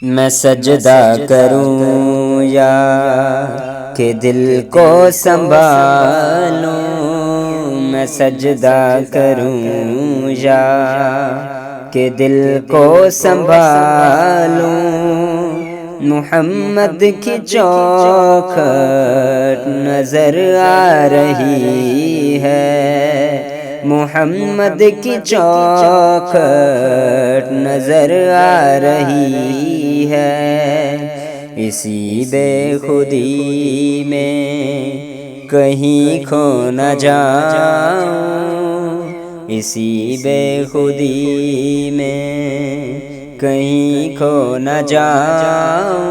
میں سجدہ کروں یا کہ دل کو سنبھالوں، میں سجدہ کروں یا کہ دل کو سنبھالوں، محمد کی چوکھٹ نظر آ رہی ہے، محمد کی چوکھٹ نظر آ رہی ہے، اسی بے خودی میں کہیں کھو نہ جاؤں، اسی بے خودی میں کہیں کھو نہ جاؤں،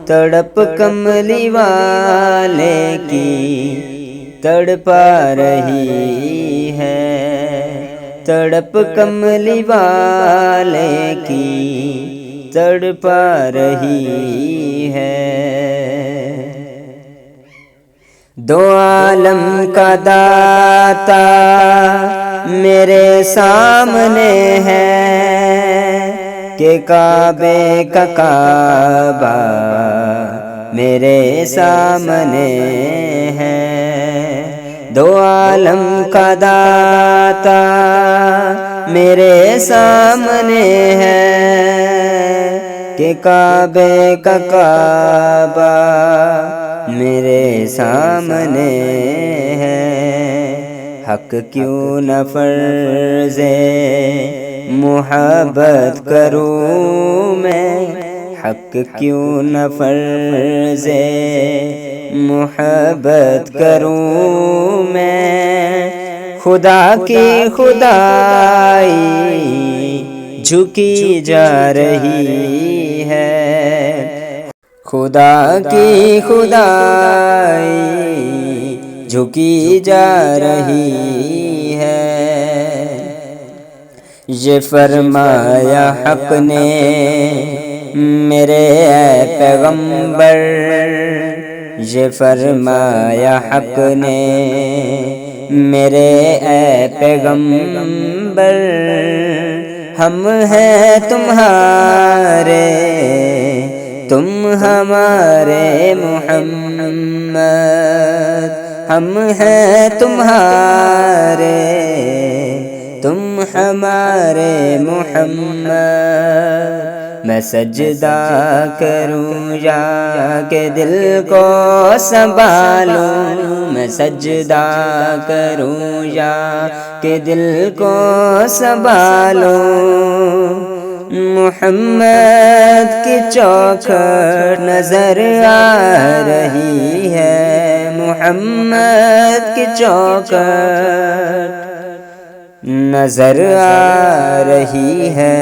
تڑپ کملی والے کی تڑپا رہی ہے، تڑپ کملی والے کی تڑپا رہی ہے، دو عالم کا داتا میرے سامنے ہے، کہ کعبے کا کعبہ میرے سامنے ہے، دو عالم کا داتا میرے سامنے ہے، کہ کعبے کا کعبہ میرے سامنے ہے، حق کیوں نہ فرض محبت کروں میں، حق کیوں نہ فرض محبت کروں میں، خدا کی خدائی جھکی جا رہی ہے، خدا کی خدائی جھکی جا رہی ہے، یہ فرمایا حق نے میرے اے پیغمبر، یہ فرمایا حق نے میرے اے پیغمبر، ہم ہیں تمہارے تم ہمارے محمد، ہم ہیں تمہارے تم ہمارے محمد، میں سجدہ کروں یا کہ دل کو سنبھالوں، میں سجدہ کروں یا کہ دل کو سنبھالوں، محمد کی چوکھٹ نظر آ رہی ہے، محمد کی چوکھٹ نظر آ رہی ہے۔